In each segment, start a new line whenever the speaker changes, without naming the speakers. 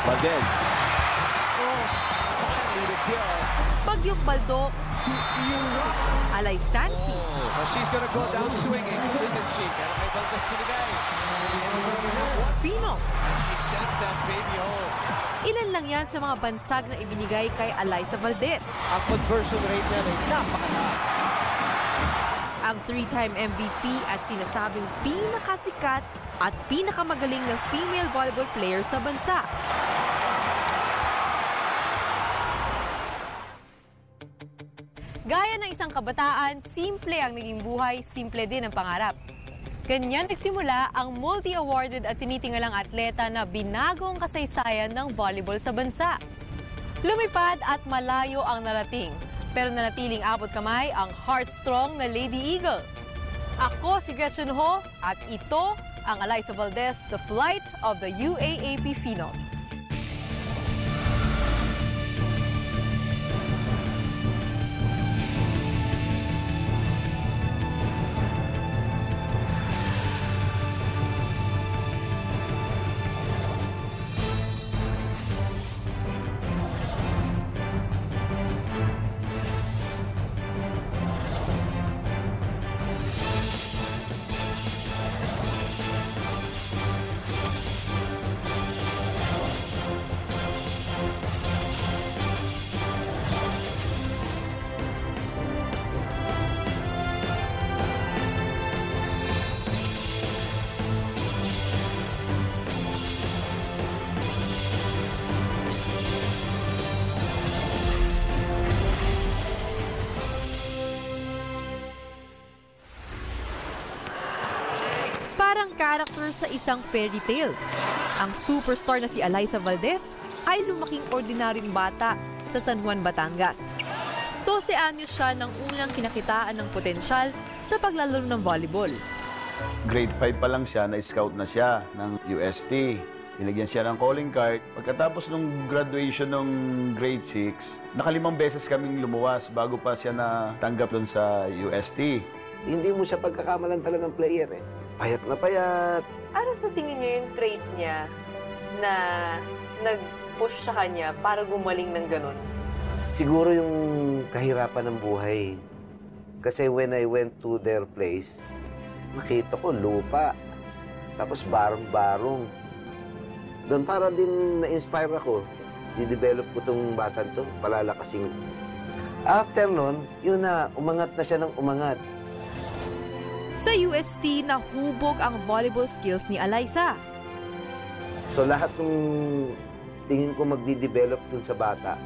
Valdez.
Oh, finally the kill.
Bagyong Baldo,
To your right.
Alay Santi.
Well, she's going to go down swinging, isn't she? Pero kay Valdez pinigay.
Pino.
And she sends that baby home.
Ilan lang yan sa mga bansag na ibinigay kay Alyssa Valdez.
Ang conversion rate niya ay napakataas.
Ang 3-time MVP at sinasabing pinakasikat at pinakamagaling na female volleyball player sa bansa. Gaya ng isang kabataan, simple ang naging buhay, simple din ang pangarap. Ganyan nagsimula ang multi-awarded at tinitingalang atleta na binagong kasaysayan ng volleyball sa bansa. Lumipad at malayo ang narating, pero nanatiling abot kamay ang heart-strong na Lady Eagle. Ako si Gretchen Ho at ito ang Alyssa Valdez, the flight of the UAAP Phenom. Parang character sa isang fairy tale. Ang superstar na si Alyssa Valdez ay lumaking ordinaryong bata sa San Juan, Batangas. 12 anyos siya nang unang kinakitaan ng potensyal sa paglalaro ng volleyball.
Grade 5 pa lang siya, na-scout na siya ng UST. Binigyan siya ng calling card. Pagkatapos ng graduation ng grade 6, nakalimang beses kaming lumuwas bago pa siya natanggap doon sa UST.
Hindi mo siya pagkakamalan talagang player eh. Payat na payat.
Ano sa tingin niyo yung trait niya na nag-push sa kanya para gumaling ng ganun?
Siguro yung kahirapan ng buhay. Kasi when I went to their place, nakita ko lupa. Tapos barong-barong. Doon para din na-inspire ako. I-develop ko itong batang to, palalakasin. After nun, yun na, umangat na siya ng umangat.
Sa UST, nahubog ang volleyball skills ni Alyssa.
So lahat ng tingin ko magdi-develop dun sa bata,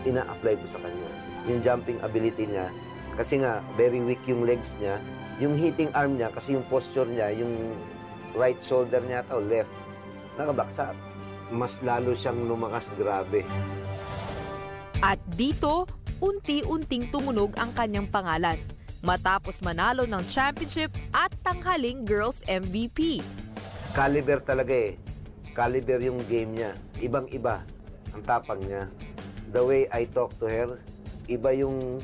ina-apply ko sa kanya. Yung jumping ability niya, kasi nga, very weak yung legs niya. Yung hitting arm niya, kasi yung posture niya, yung right shoulder niya o left, nakabaksak. Mas lalo siyang lumakas, grabe.
At dito, unti-unting tumunog ang kanyang pangalan matapos manalo ng championship at tanghaling Girls MVP.
Caliber talaga eh. Caliber yung game niya. Ibang-iba ang tapang niya. The way I talk to her, iba yung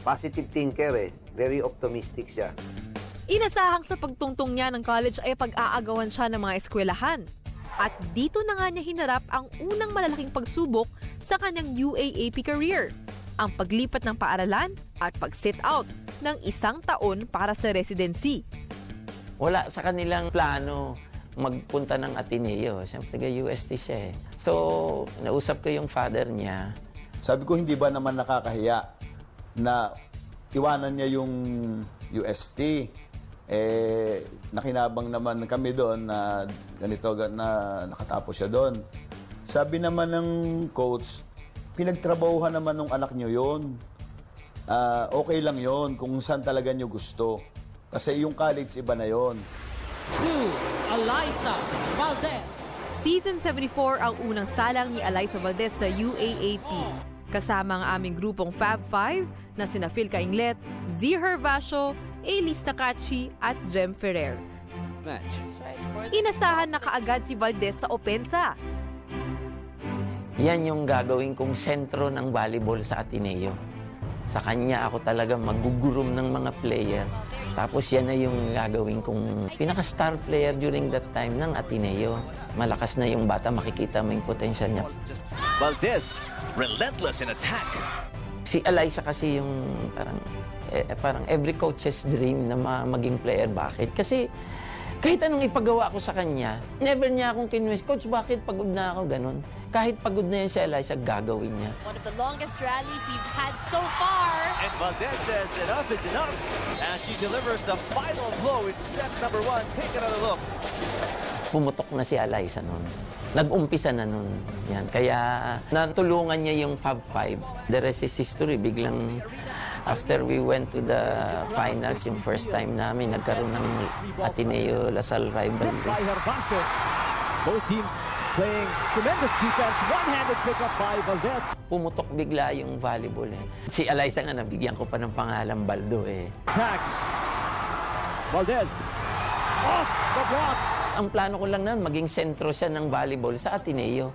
positive thinker eh. Very optimistic siya.
Inasahang sa pagtungtong niya ng college ay pag-aagawan siya ng mga eskwelahan. At dito na nga niya hinarap ang unang malalaking pagsubok sa kanyang UAAP career, ang paglipat ng paaralan at pag-sit out ng 1 taon para sa residency.
Wala sa kanilang plano magpunta ng Ateneo. Siyempre, taga-UST siya eh. So, nausap ko yung father niya.
Sabi ko, hindi ba naman nakakahiya na iwanan niya yung UST? Eh, nakinabang naman kami doon na ganito na nakatapos siya doon. Sabi naman ng coach, pinagtrabahuhan naman ng anak niyo yon. Okay lang yon kung saan talaga niyo gusto. Kasi yung college, iba na yon.
Alyssa Valdez.
Season 74 ang unang salang ni Alyssa Valdez sa UAAP. Kasama ang aming grupong Fab 5 na sina Phil Cainglet, Z. Hervasio, Elise Nakachi at Jem Ferrer. Inasahan na kaagad si Valdez sa opensa.
Yan yung gagawin kong sentro ng volleyball sa Ateneo. Sa kanya ako talaga magugurom ng mga player. Tapos yan na yung gagawin kong pinaka-star player during that time ng Ateneo. Malakas na yung bata, makikita mo yung potential niya.
Valdez, relentless in attack.
Si Alyssa kasi yung parang every coach's dream na maging player. Bakit? Kasi kahit anong ipagawa ko sa kanya, never niya akong kinwes, Coach, bakit pagod na ako? Ganon. Kahit pagod na yan si Alyssa, gagawin niya.
One of the longest rallies we've had so far.
And Valdez says enough is enough as she delivers the final blow in set number 1. Take another look.
Pumutok na si Alyssa noon. Nag-umpisa na noon. Yan. Kaya natulungan niya yung Fab 5. The rest is history. Biglang after we went to the finals, yung first time namin, nagkaroon ng Ateneo Lasal rivalry.
By Herbacio. Both teams playing tremendous defense. One-handed pickup by Valdez.
Pumutok bigla yung volleyball. Si Alyssa nga, nabigyan ko pa ng pangalan Baldo eh.
Attack. Valdez. Off the block.
Ang plano ko lang naman, maging sentro siya ng volleyball sa Ateneo.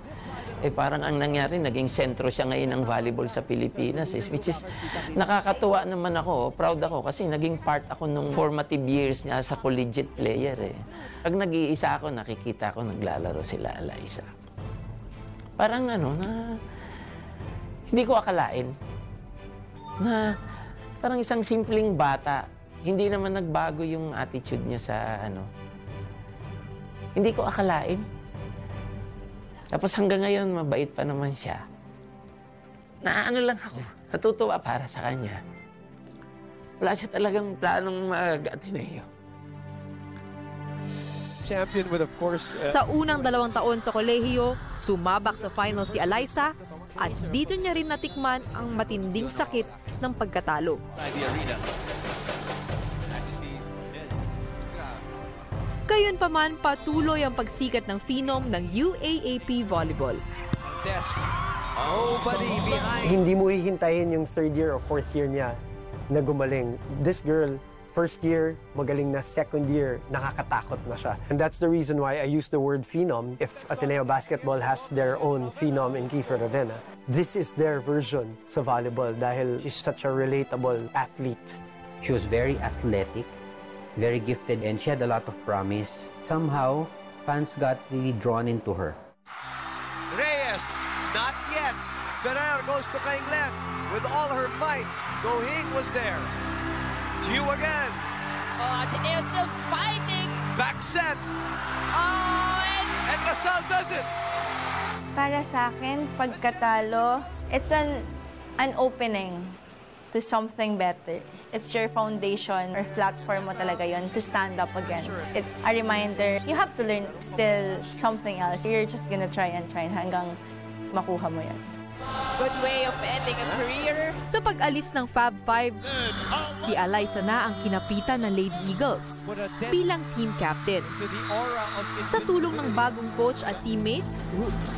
Eh parang ang nangyari, naging sentro siya ngayon ng volleyball sa Pilipinas. Which is, nakakatuwa naman ako, proud ako kasi naging part ako nung formative years niya sa collegiate player eh. Pag nag-iisa ako, nakikita ko naglalaro sila Alyssa. Parang hindi ko akalain na parang isang simpleng bata, hindi naman nagbago yung attitude niya sa hindi ko akalain. Tapos hanggang ngayon, mabait pa naman siya. Lang ako, natutuwa para sa kanya. Wala siya talagang planong mag-Ateneo.
Champion with, of course,
Sa unang 2 taon sa kolehiyo, sumabak sa final si Alyssa at dito niya rin natikman ang matinding sakit ng pagkatalo.
the arena.
Gayunpaman, patuloy ang pagsikat ng phenom ng UAAP Volleyball.
Valdez, nobody behind.
Hindi mo hihintayin yung 3rd year or 4th year niya na gumaling. This girl, 1st year, magaling na. 2nd year, nakakatakot na siya. And that's the reason why I use the word phenom. If Ateneo Basketball has their own phenom in Kiefer Ravena, this is their version sa volleyball dahil she's such a relatable athlete.
She was very athletic, very gifted, and she had a lot of promise. Somehow, fans got really drawn into her.
Reyes, not yet. Ferrer goes to Kainglet with all her might. Gohing was there. Tiu again.
Oh, Ateneo still fighting.
Back set.
Oh,
And Lasal does it.
Para sa akin, pagkatalo, it's an opening to something better. It's your foundation or platform mo talaga yon to stand up again. It's a reminder, you have to learn still something else. You're just gonna try hanggang makuha mo yan.
good way of ending a career.
Sa pag-alis ng Fab 5, si Alyssa na ang kinapitan ng Lady Eagles bilang team captain. Sa tulong ng bagong coach at teammates,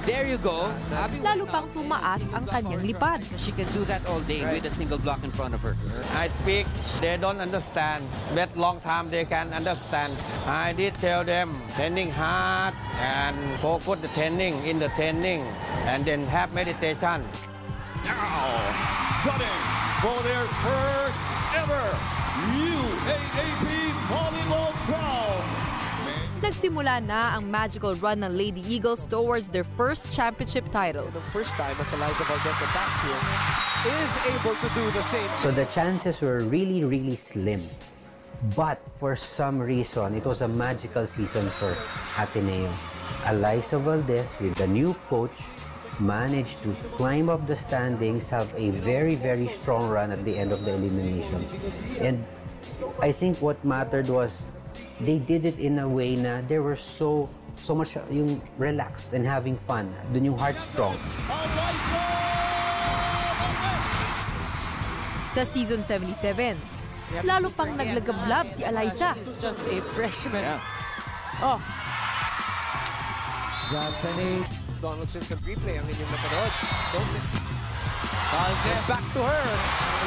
there you go.
lalo pang tumaas ang kanyang lipad.
She can do that all day with a single block in front of her.
I speak, they don't understand. But long time they can understand. I did tell them, training hard and focus the training in the training and then have meditation.
Now, gunning for their first ever UAAP volleyball crown.
Nagsimula na ang magical run ng Lady Eagles towards their first championship title.
The first time as Eliza Valdez attacks here is able to do the same.
So the chances were really, really slim. But for some reason, it was a magical season for Ateneo. Eliza Valdez, with the new coach, managed to climb up the standings, have a very, very strong run at the end of the elimination. And I think what mattered was they did it in a way na they were so much yung relaxed and having fun. Dun yung heart strong.
Sa season 77, lalo pang naglagablab si Eliza.
Just a freshman.
Oh. Johnson Donaldson sa replay ang inyong napanood. Valdez back to her.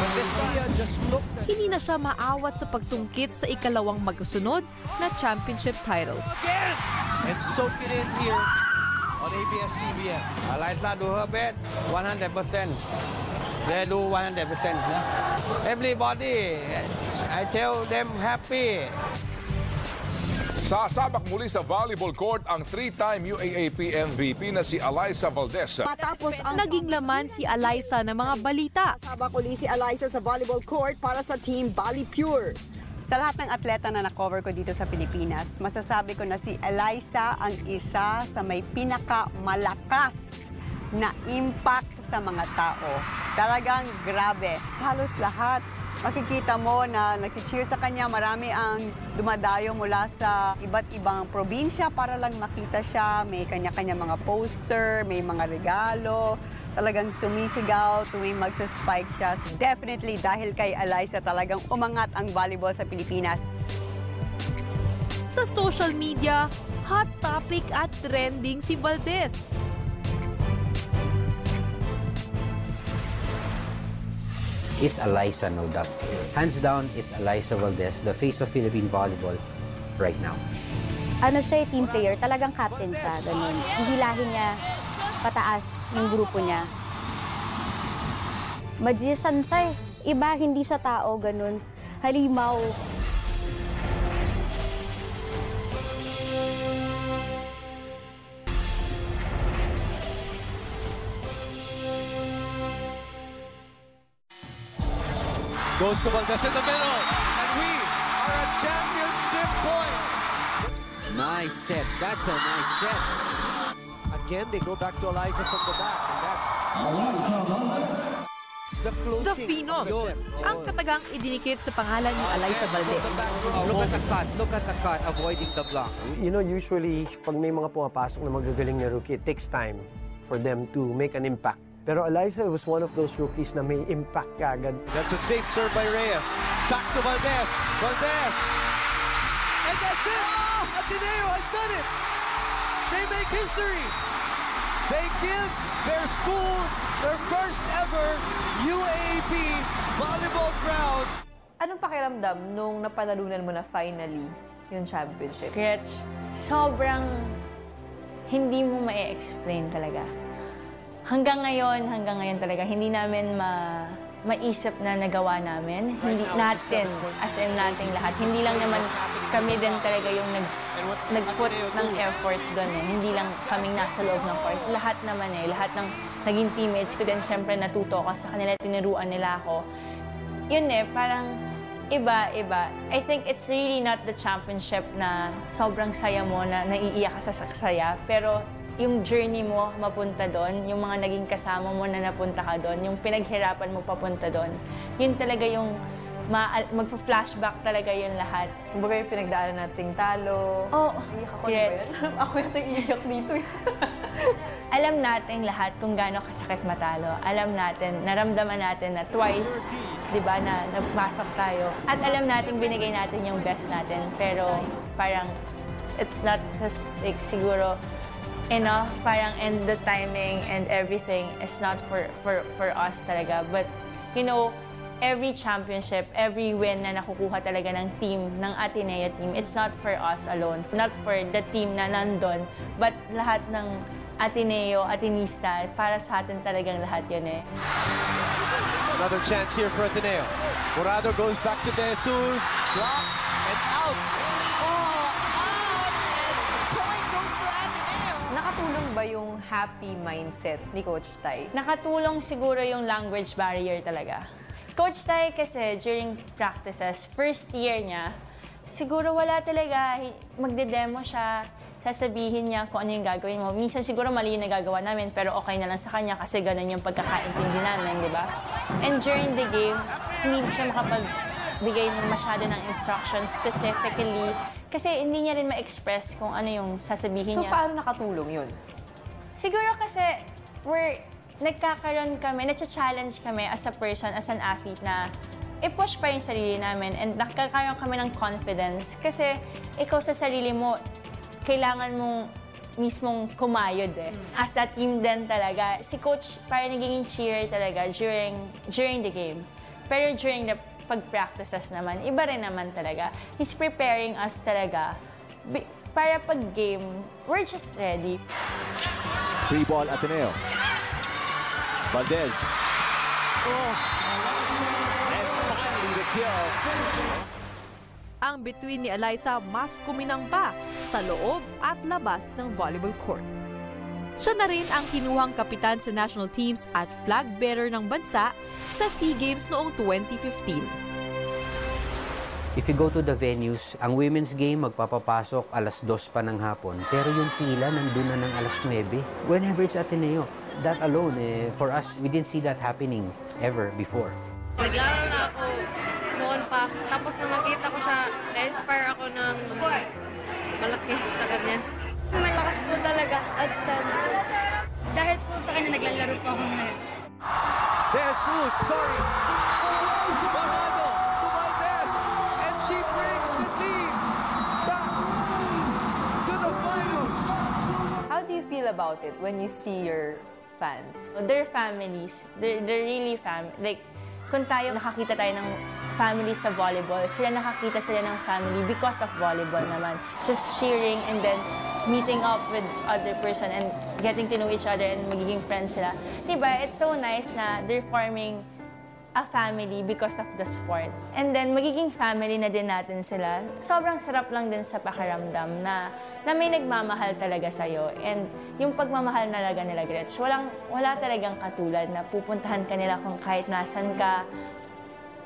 Valdez just looked at...
Hindi na siya maawat sa pagsungkit sa ikalawang magkasunod na championship title.
Again! And soak it in here on ABS-CBN.
Eliza do her best, 100%. They do 100%. Everybody, I tell them happy.
Sasabak muli sa volleyball court ang 3-time UAAP MVP na si Alyssa Valdez.
Matapos ang
Naging laman si Alyssa ng mga balita.
Sasabak uli si Alyssa sa volleyball court para sa Team Bali Pure.
Sa lahat ng atleta na na-cover ko dito sa Pilipinas, masasabi ko na si Alyssa ang isa sa may pinakamalakas na impact sa mga tao. Talagang grabe. Halos lahat. Makikita mo na nag-cheer sa kanya. Marami ang dumadayo mula sa iba't ibang probinsya para lang makita siya. May kanya-kanya mga poster, may mga regalo. Talagang sumisigaw tuwing magsa-spike siya. Definitely dahil kay Alyssa talagang umangat ang volleyball sa Pilipinas.
Sa social media, hot topic at trending si Valdez.
It's Alyssa, no doubt. Hands down, it's Alyssa Valdez, the face of Philippine volleyball right now.
Ano siya, team player, talagang captain siya, ganun. Hihilahin niya pataas yung grupo niya. Magician siya eh. Iba, hindi siya tao, ganun. Halimaw.
Goes to Valdez in the middle, and we are at championship point.
Nice set. That's a nice set.
Again, they go back to Alyssa from the back, and that's the closing.
The Phenom, ang katagang idinikit sa pangalan ni Alyssa Valdez.
Look at the cut. Look at the cut. Avoiding the block.
You know, usually, pag may mga pumapasok na magagaling na rookie, it takes time for them to make an impact. Pero Alyssa was one of those rookies na may impact kaagad.
That's a safe serve by Reyes. Back to Valdez. Valdez. And that's it. Ateneo has done it. They make history. They give their school their first ever UAAP volleyball crown.
Anong pakiramdam nung napanalunan mo na finally yung championship?
Gretch, sobrang hindi mo ma-explain talaga. Hanggang ngayon talaga, hindi namin maisip na nagawa namin. Hindi natin, as in nating lahat. Hindi lang naman kami din talaga yung nag-put ng effort doon eh. Hindi lang kaming nasa loob ng court. Lahat naman eh. Lahat ng naging teammates ko din, syempre natuto ako sa kanila, tinuruan nila ako. Yun eh, parang iba. I think it's really not the championship na sobrang saya mo na naiiyak ka sa saya. Pero yung journey mo mapunta doon, yung mga naging kasama mo na napunta ka doon, yung pinaghirapan mo papunta doon, yun talaga yung magpa-flashback talaga yun lahat.
Kumbaga yung pinagdaanan nating talo.
Oh,
iyak ako na ba yan? Ako yung iyak dito eh.
Alam natin lahat kung gaano kasakit matalo. Alam natin, naramdaman natin na twice, di ba, na nagpasok tayo. At alam natin, binigay natin yung best natin. Pero parang, it's not just like, siguro, enough, parang, and the timing and everything is not for us talaga. But, you know, every championship, every win na nakukuha talaga ng team, ng Ateneo team, it's not for us alone. Not for the team na nandun, but lahat ng Ateneo, Atenista, para sa atin talagang lahat yun eh.
Another chance here for Ateneo. Morado goes back to De Jesus. Block and out.
Nakatulong ba yung happy mindset ni Coach Ty?
Nakatulong siguro yung language barrier talaga. Coach Ty kasi during practices, first year niya, siguro wala talaga, magde-demo siya, sasabihin niya kung ano yung gagawin mo. Minsan siguro mali yung nagagawa namin, pero okay na lang sa kanya kasi ganun yung pagkakaintindi namin, di ba? And during the game, hindi siya makapagbigay masyado ng instructions specifically kasi hindi niya rin ma-express kung ano yung sasabihin niya.
So, paano nakatulong yun?
Siguro kasi, nagkakaroon kami, na-challenge kami as a person, as an athlete na i-push pa yung sarili namin and nakakaroon kami ng confidence kasi ikaw sa sarili mo, kailangan mong mismong kumayod eh. As a team din talaga, si Coach parang naging cheer talaga during the game. Pero during the pag-practices naman, iba rin naman talaga. He's preparing us talaga para pag-game, we're just ready.
Free ball, Ateneo. Valdez. And finally the kill.
Ang bituin ni Alyssa mas kuminang pa sa loob at labas ng volleyball court. Siya na rin ang kinuhang kapitan sa national teams at flag bearer ng bansa sa SEA Games noong 2015.
If you go to the venues, ang women's game magpapapasok alas 2 pa ng hapon. Pero yung pila nandun na ng alas 9. Whenever it's Ateneo. That alone, for us, we didn't see that happening ever before.
Naglaro na ako noon pa. Tapos nung nakita ko siya, na-inspire ako ng malaki sa kanya. Malakas po talaga, outstanding. Dahil po sa kanya naglalaro po ako ngayon.
Jesus, sorry. Barado to Valdez, and she brings the team back to the finals.
How do you feel about it when you see your fans?
They're families. They're really like, kung tayo nakakita tayo ng family sa volleyball, nakakita sila ng family because of volleyball naman. Just cheering and then meeting up with other person and getting to know each other and magiging friends sila. Diba? It's so nice na they're forming a family because of the sport. And then, magiging family na din natin sila. Sobrang sarap lang din sa pakiramdam na may nagmamahal talaga sa'yo. And yung pagmamahal talaga nila, Gretch, wala talagang katulad na pupuntahan ka nila kung kahit nasan ka,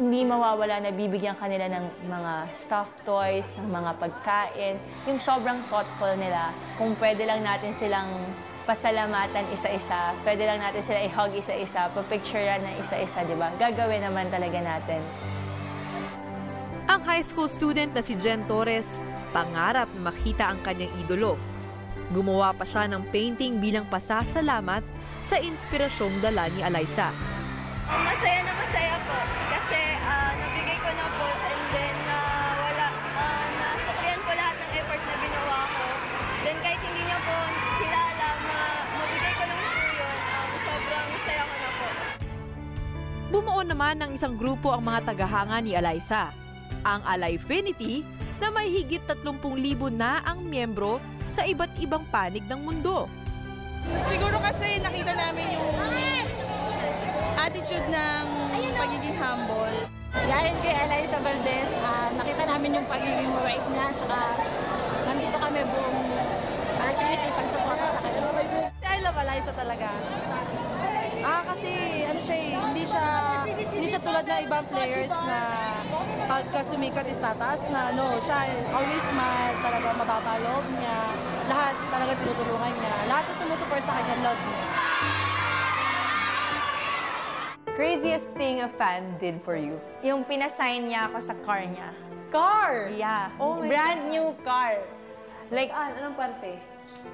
hindi mawawala na bibigyan ka nila ng mga stuffed toys, ng mga pagkain. Yung sobrang thoughtful nila. Kung pwede lang natin silang pasalamatan isa-isa, pwede lang natin sila i-hug isa-isa, papicturean na isa-isa, di ba? Gagawin naman talaga natin.
Ang high school student na si Jen Torres, pangarap na makita ang kanyang idolo. Gumawa pa siya ng painting bilang pasasalamat sa inspirasyong dala ni Alyssa.
Masaya na masaya po kasi nabigay ko na po and then nasuklian po lahat ng effort na ginawa ko. Then kahit hindi niya po kilala, mabigay ko lang po yun. Sobrang saya ko na po.
Bumuo naman ng isang grupo ang mga tagahanga ni Alyssa, ang Alyfinity, na may higit 30,000 na ang miyembro sa iba't ibang panig ng mundo.
Siguro kasi nakita namin yung attitude ng pagiging humble.
Dahil kay Alyssa Valdez, nakita namin yung pagiging mabait niya, tsaka nandito kami buong Alyfinity pagsuporta sa kanya.
I love Alyssa talaga. Kasi hindi siya tulad ng ibang players na pagka sumikat is tataas na siya always smile, talaga mababa loob niya, lahat talaga tinutulungan niya, lahat na sumusupport sa kanya, love niya.
Craziest thing a fan did for you?
Yung pinasign niya ako sa car niya.
Car?
Yeah.
Oh my
Brand
God.
new car. Like,
saan? Anong parte?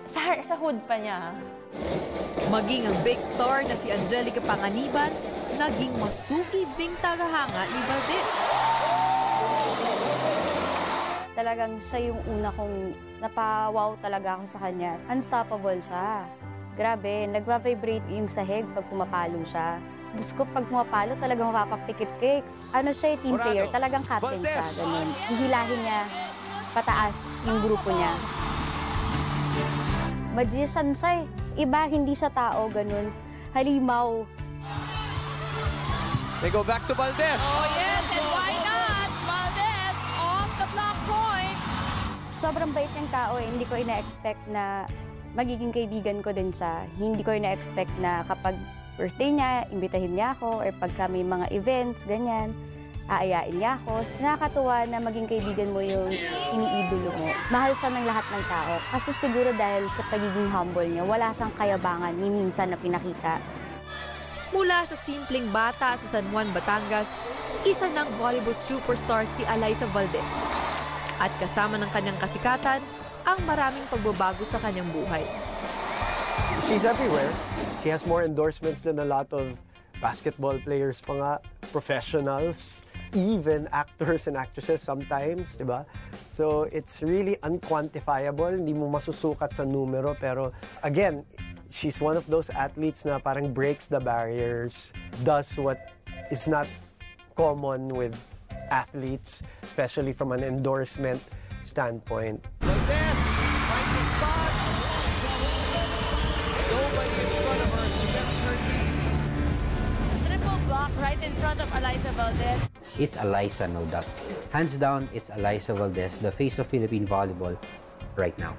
Sa hood pa niya.
Maging ang big star na si Angelica Panganiban, naging masugid ding tagahanga ni Valdez.
Talagang siya yung una kong napawaw talaga ako sa kanya. Unstoppable siya. Grabe, nagva-vibrate yung sahig pag pumapalo siya. Diyos ko, pag pumapalo, talagang mapapaktikit cake. Ano siya, team player, talagang captain siya. Ganun. Hihilahin niya pataas yung grupo niya. Magician siya eh. Iba, hindi siya tao, ganun. Halimaw.
They go back to Valdez.
Oh yes, and why not? Valdez off the block point.
Sobrang bait ng tao eh. Hindi ko ina-expect na magiging kaibigan ko din siya. Hindi ko ina-expect na kapag birthday niya, imbitahin niya ako, or pagka may mga events, ganyan, aayain niya ako. Nakakatuwa na maging kaibigan mo yung iniidolo mo. Mahal siya ng lahat ng tao. Kasi siguro dahil sa pagiging humble niya, wala siyang kayabangan ni minsan na pinakita.
Mula sa simpleng bata sa San Juan, Batangas, isa ng volleyball superstar si Alyssa Valdez. At kasama ng kanyang kasikatan, ang maraming pagbabago sa kanyang buhay.
She's everywhere. She has more endorsements than a lot of basketball players pa nga, professionals, even actors and actresses sometimes, di ba? So it's really unquantifiable, hindi mo masusukat sa numero, pero again, she's one of those athletes na parang breaks the barriers, does what is not common with athletes, especially from an endorsement standpoint.
Valdez finds the spot. Nobody in front of her. She makes her lead.
Triple block
Alyssa Valdez.
It's Alyssa, no doubt. Hands down, it's Alyssa Valdez, the face of Philippine volleyball right now.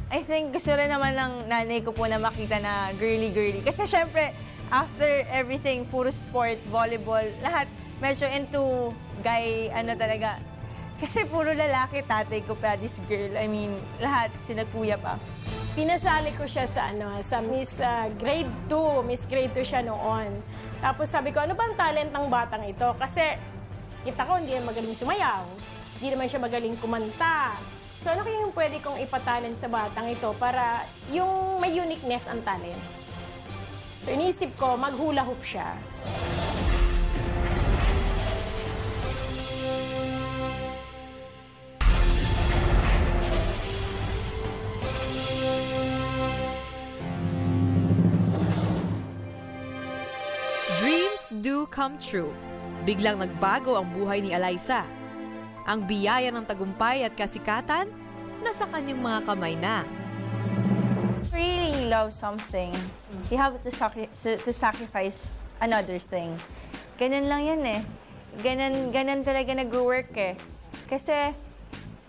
I think gusto rin naman ng nanay ko po na makita na girly-girly. Kasi syempre, after everything, puro sport, volleyball, lahat medyo into guy, talaga. Kasi puro lalaki, tatay ko pa, this girl. I mean, lahat, sina kuya pa.
Pinasali ko siya sa Miss Grade 2. Miss Grade 2 siya noon. Tapos sabi ko, ano bang talent ng batang ito? Kasi kita ko, hindi naman magaling sumayaw. Hindi naman siya magaling kumanta. So ano kayong pwede kong ipatalent sa batang ito para yung may uniqueness ang talent? So inisip ko, mag-hula hoop siya.
Do come true. Biglang nagbago ang buhay ni Alyssa. Ang biyaya ng tagumpay at kasikatan, nasa kanyang mga kamay na.
Really love something, you have to sacrifice another thing. Ganun lang yan eh. Ganun talaga nag-work eh. Kasi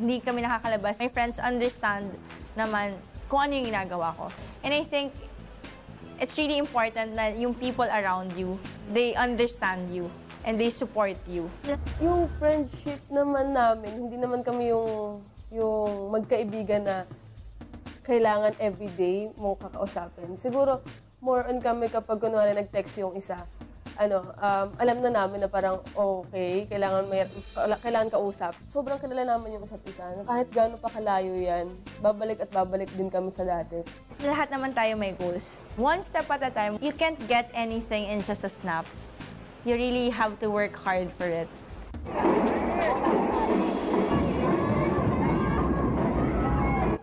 hindi kami nakakalabas. My friends understand naman kung ano yung ginagawa ko. And I think it's really important na yung people around you, they understand you and they support you.
Yung friendship naman namin, hindi naman kami yung magkaibigan na kailangan everyday mo kakausapin. Siguro, more on kami kapag kunwari nag-text yung isa. Alam na namin na parang okay, kailangan kausap. Sobrang kilala naman yung isa't isa. Kahit gaano pa kalayo yan, babalik at babalik din kami sa dati.
Lahat naman tayo may goals. One step at a time. You can't get anything in just a snap. You really have to work hard for it.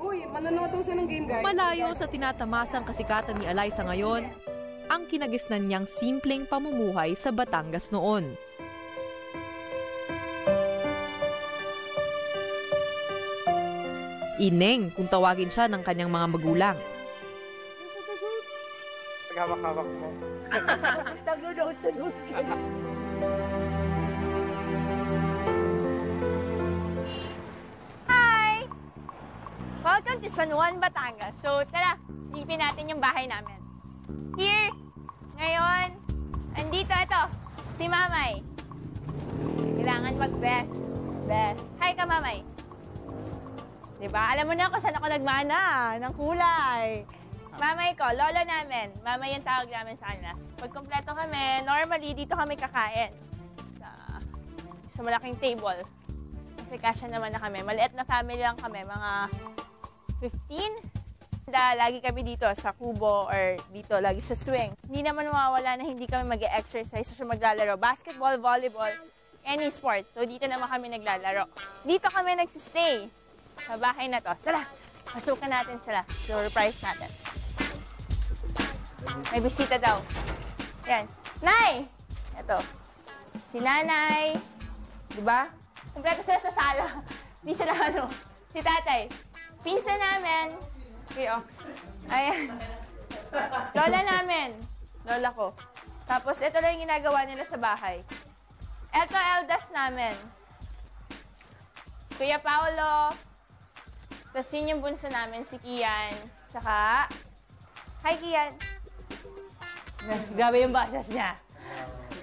Uy, manonood siya ng game, guys.
Malayo sa tinatamasang kasikatan ni Alyssa ngayon, ang kinagisnan niyang simpleng pamumuhay sa Batangas noon. Ineng kung tawagin siya ng kanyang mga magulang.
Paghawak-hawak mo.
Hi! Welcome to San Juan, Batangas. So tara, silipin natin yung bahay namin. Here, ngayon, andito ito, si Mamay. Kailangan mag-best. Best. Hi ka, Mamay. Diba? Alam mo na kung saan ako nagmana ng kulay. Mamay ko, lolo namin. Mamay yung tawag namin sa kanila. Pag kompleto kami, normally dito kami kakain. Sa malaking table. Kasi kasya naman na kami. Maliit na family lang kami, mga 15. Lagi kami dito sa kubo or dito, lagi sa swing. Hindi naman mawawala na hindi kami mag-exercise o maglalaro. Basketball, volleyball, any sport. So dito naman kami naglalaro. Dito kami nagsistay sa bahay na to. Tara, pasukan natin sila. Surprise natin. May bisita daw. Yan. Nay! Ito. Si Nanay. Diba? Kompleto sila sa sala. Hindi sila Si Tatay. Pinsan namin. Ayan. Lola namin. Lola ko. Tapos, ito lang yung ginagawa nila sa bahay. Ito, eldas namin. Kuya Paolo. Tapos, yun yung bunso namin, si Kian. Tsaka, hi, Kian. Grabe yung bashas niya.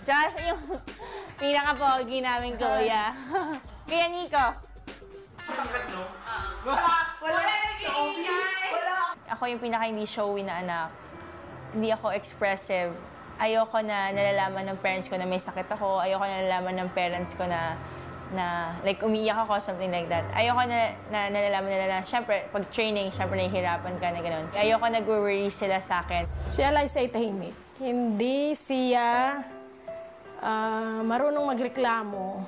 Tsaka, yung pinaka-pogi namin kuya. Kuya Nico. Ako yung pinaka hindi showy na anak. Hindi ako expressive. Ayoko na nalalaman ng parents ko na may sakit ako. Ayoko na nalalaman ng parents ko na like umiiyak ako, something like that. Ayoko na nalalaman nila na, syempre, pag training, syempre nahihirapan ka na gano'n. Ayoko nag-worry sila sa akin.
Si Alyssa ay tahimik. Hindi siya marunong magreklamo.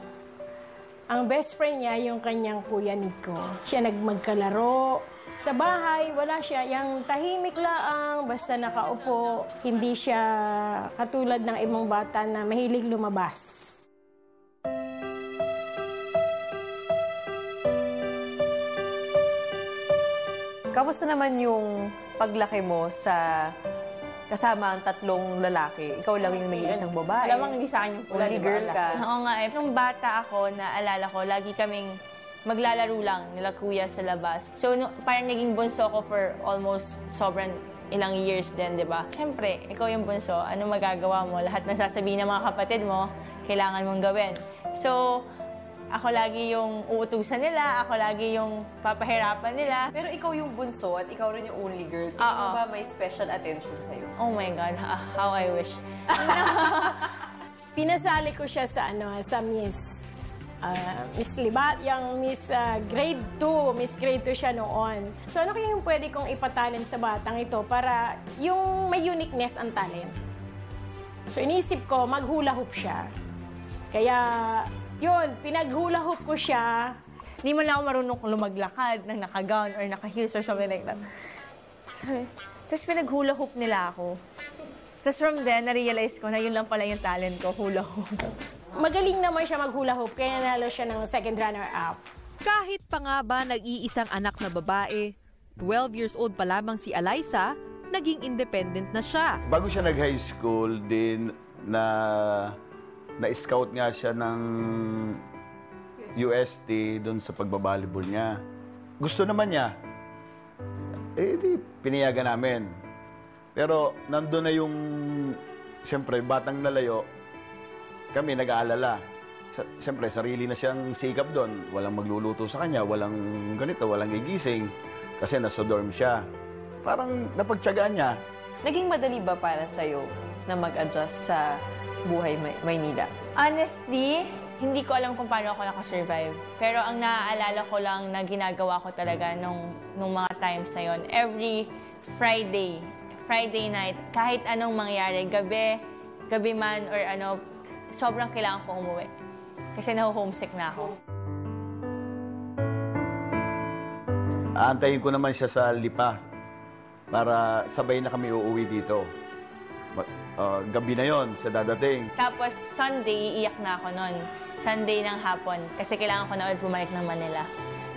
Ang best friend niya, yung kanyang kuya Nico. Siya magkalaro. Sa bahay, wala siya. Yung tahimik lang, basta nakaupo. Hindi siya katulad ng ibang bata na mahilig lumabas.
Kamusta naman yung paglaki mo sa kasama ang tatlong lalaki, ikaw lang yung nag-iisang babae.
Alam mo, hindi sa akin yung pula,
Only girl ka.
Oo nga eh. Nung bata ako, naalala ko, lagi kaming maglalaro lang nila kuya sa labas. So, parang naging bunso ko for almost sobrang ilang years din, di ba? Siyempre, ikaw yung bunso, ano magagawa mo? Lahat ng sasabihin ng mga kapatid mo, kailangan mong gawin. So, ako lagi yung uutusan nila, ako lagi yung papahirapan nila.
Pero ikaw yung bunso at ikaw rin yung only girl. Tingin mo ba may special attention sa'yo?
Oh my God, how I wish.
Pinasali ko siya sa Miss Libat, yung Miss Grade 2. Miss Grade 2 siya noon. So ano kaya yung pwede kong ipatalent sa batang ito para yung may uniqueness ang talent? So inisip ko, maghula hoop siya. Kaya yun, pinaghula hoop ko siya.
Hindi mo lang ako marunong lumaglakad ng naka-gown or naka-heels or something like that. Tapos pinaghula hoop nila ako. Tapos from then, na-realize ko na yun lang pala yung talent ko, hula hoop.
Magaling naman siya maghula hoop, kaya nanalo siya ng second runner-up.
Kahit pa nga ba nag-iisang anak na babae, 12 years old pa lamang si Alyssa, naging independent na siya.
Bago siya nag-high school din, na-scout nga siya ng UST doon sa pagbabalibol niya. Gusto naman niya. Di pinayagan namin. Pero nandun na yung, siyempre, batang nalayo, kami nag-aalala. Siyempre, sarili na siyang sikap doon. Walang magluluto sa kanya, walang ganito, walang gigising. Kasi nasa dorm siya. Parang napagtyagaan niya.
Naging madali ba para sa'yo na mag-adjust sa buhay Maynila?
Honestly, hindi ko alam kung paano ako nakasurvive. Pero ang naaalala ko lang na ginagawa ko talaga nung mga times na yun, every Friday night, kahit anong mangyari, gabi man or ano, sobrang kailangan ko umuwi. Kasi naho-homesick na ako.
Aantayin ko naman siya sa Lipa para sabay na kami uuwi dito. Gabi na yon siya dadating.
Tapos Sunday, iiyak na ako nun. Sunday ng hapon. Kasi kailangan ko na ulit bumalik ng Manila.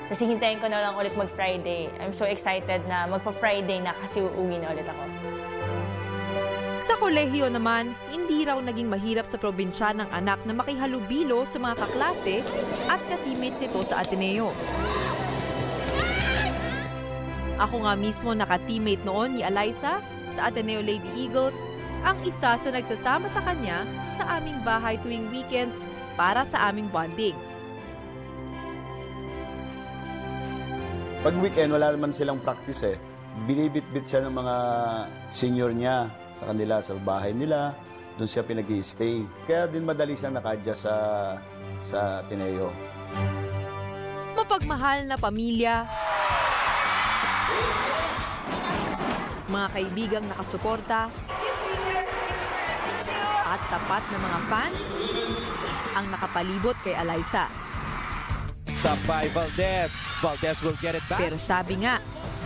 Kasi hintayin ko na lang ulit mag-Friday. I'm so excited na magpa-Friday na kasi uuwi na ulit ako.
Sa kolehiyo naman, hindi raw naging mahirap sa probinsya ng anak na makihalubilo sa mga kaklase at ka-teammates nito sa Ateneo. Ako nga mismo naka-teammate noon ni Alyssa sa Ateneo Lady Eagles, ang isa sa nagsasama sa kanya sa aming bahay tuwing weekends para sa aming bonding.
Pag weekend, wala naman silang practice eh. Binibit-bit siya ng mga senior niya sa kanila, sa bahay nila. Doon siya pinag-i-stay. Kaya din madali siyang naka-adjust sa Ateneo.
Mapagmahal na pamilya, mga kaibigang nakasuporta, at tapat na mga fans ang nakapalibot kay Alyssa.
Stop by Valdez. Valdez will get it back.
Pero sabi nga,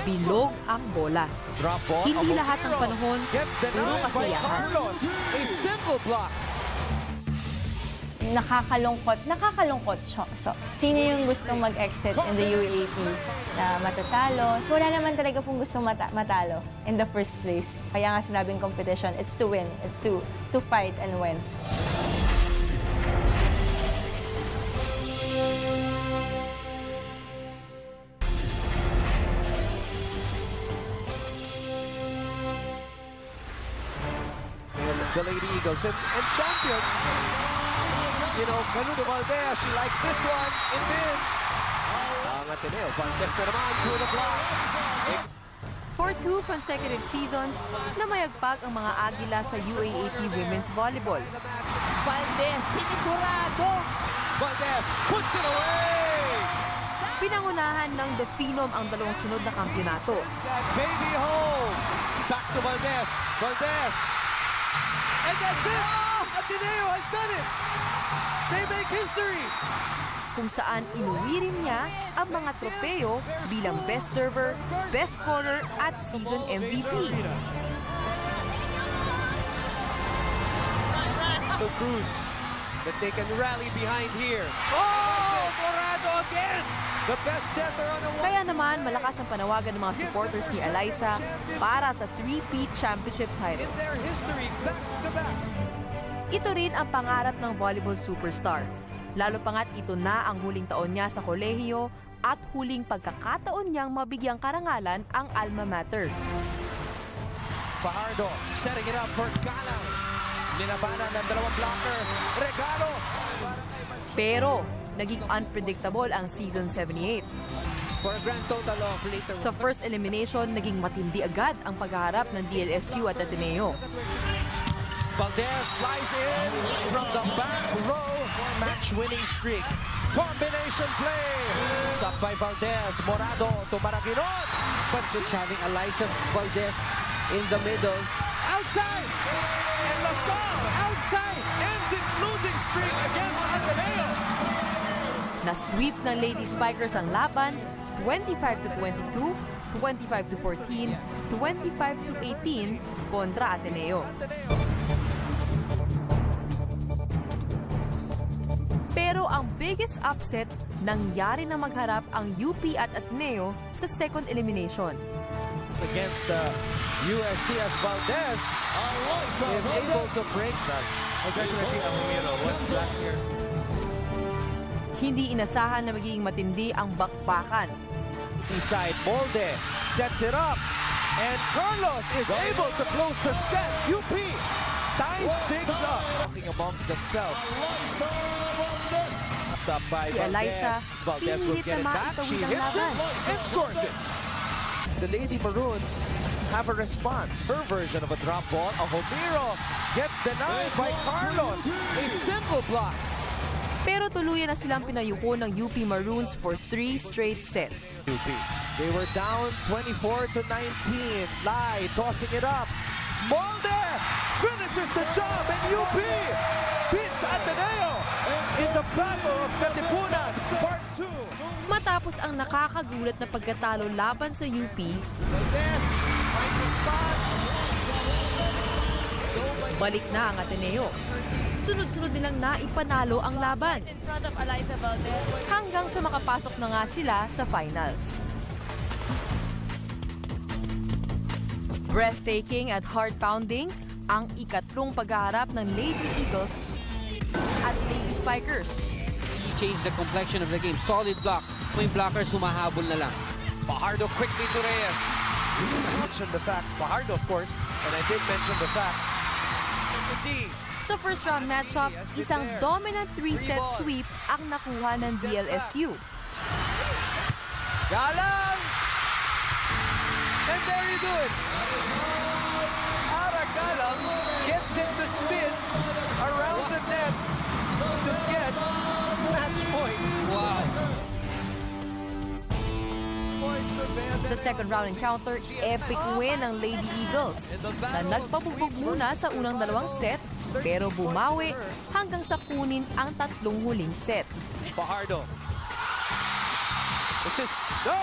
bilog ang bola.
Drop ball.
Hindi lahat ng panahon puro kasiyahan.
A simple block.
Nakakalungkot. So, sino yung gustong mag-exit in the UAAP na matatalo? Wala naman talaga pong gustong matalo in the first place. Kaya nga sinabing competition, it's to win. It's to fight and win.
And the Lady Eagles and champions. You know, Canudo Valdez, she likes this one. It's in. Ang Ateneo, Valdez na naman through the block.
For 2 consecutive seasons, namayagpag ang mga Agila sa UAAP Women's Volleyball.
Valdez, sinigurado.
Valdez puts it away.
Pinangunahan ng The Phenom ang dalawang sunod na kampyonato.
Baby home. Back to Valdez. Valdez. And that's it. Ateneo has done it. They make history.
Kung saan inuwi rin niya ang mga tropeo bilang best server, best scorer at season MVP.
The Cruz that they can rally behind here. Oh, Dorado again. The best setter on a
Kaya naman, malakas ang panawagan ng mga supporters ni Alyssa para sa 3-peat championship title.
their history back-to-back.
Ito rin ang pangarap ng volleyball superstar. Lalo pa nga't ito na ang huling taon niya sa kolehiyo at huling pagkakataon niyang mabigyang karangalan ang alma mater.
Fajardo setting it up for Galang. Nilabanan ng dalawang blockers. Regalo!
Pero, naging unpredictable ang season 78.
For a grand total of later.
Sa first elimination, naging matindi agad ang paghaharap ng DLSU at Ateneo.
Valdez flies in from the back row for match-winning streak. Combination play. Stopped by Valdez. Morado to Maraguinon.
But it's having Alyssa Valdez in the middle.
Outside! And LaSalle outside ends its losing streak against Ateneo.
Na-sweep ng Lady Spikers ang laban, 25-22, 25-14, 25-18 kontra Ateneo. Pero ang biggest upset, nangyari na magharap ang UP at Ateneo sa second elimination.
Against the USTS Valdez is able to break that.
Hindi inasahan na magiging matindi ang bakbakan.
Inside, Molde sets it up. And Carlos is able to close the set. UP ties things up. Talking amongst themselves.
Si Alyssa, pinilit na maitawid ang laban.
And scores it. The Lady Maroons have a response. Her version of a drop ball. Almiro gets denied by Carlos. A simple block.
Pero tuluyan na silang pinayuko ng UP Maroons for 3 straight sets.
UP. They were down 24-19. Lai tossing it up. Molde finishes the job and UP beats Ateneo in the Battle of Katipunan Part 2.
Matapos ang nakakagulat na pagkatalo laban sa UP, balik na ang Ateneo. Sunod-sunod nilang naipanalo ang laban. Hanggang sa makapasok na nga sila sa finals. Breathtaking at heart-pounding ang ikatlong paghaharap ng Lady Eagles at Lady Spikers.
He changed the complexion of the game. Solid block. May blockers humahabol na lang.
Fajardo quickly to Reyes. I mentioned the fact, Fajardo of course, and I did mention the fact.
Sa first round matchup, isang dominant 3-set sweep ang nakuha ng DLSU.
Galang! And there you do it. Ara Galang gets it to spin around the net to get match point.
Wow.
Sa second round encounter, epic win ng Lady Eagles na nagpabugbog muna sa unang dalawang set pero bumawi hanggang sa kunin ang tatlong huling set.
Fajardo. This is no!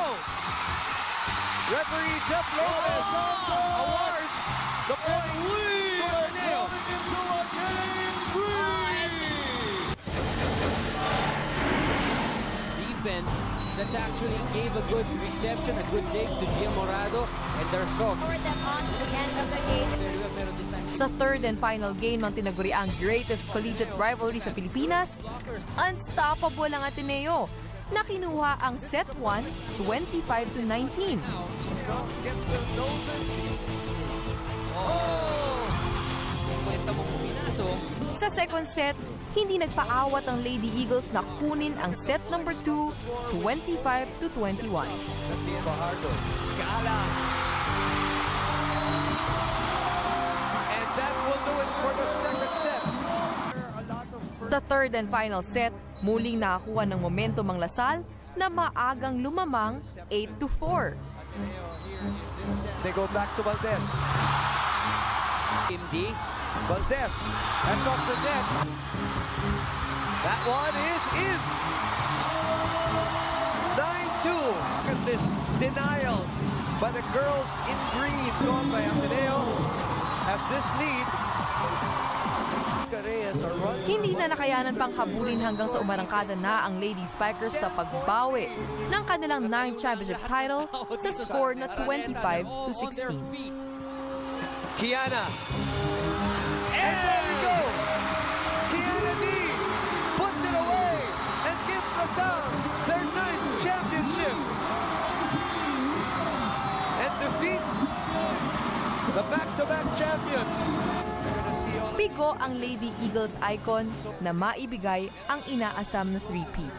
Referee Jeff Lopez awards the point to Ateneo.
Defense that actually gave a good reception, a good take to Gia Morado, and their shot.
Sa third and final game ng tinaguriang greatest collegiate rivalry sa Pilipinas, unstoppable ang Ateneo na kinuha ang set 1, 25-19. Sa second set, hindi nagpaawat ang Lady Eagles na kunin ang set number 2, 25-21.
Fajardo. Gala. And that will do it for the second set.
Sa third and final set, muling nakakuha ng momentum ang Lasal na maagang lumamang 8-4.
They go back to Valdez.
MD.
Valdez. That's off the net. That one is in. 9-2. Look at this denial by the girls in green. Gone by Ateneo. Has this lead. Reyes
Hindi na nakayanan pang habulin hanggang sa umarangkada na ang Lady Spikers sa pagbawi ng kanilang 9th championship title sa score na 25-16.
Kiana. And there we go. Kiana D puts it away and gives LaSalle their 9th championship. And defeats the back-to-back champions.
Bigo ang Lady Eagles icon na maibigay ang inaasam na 3-peat.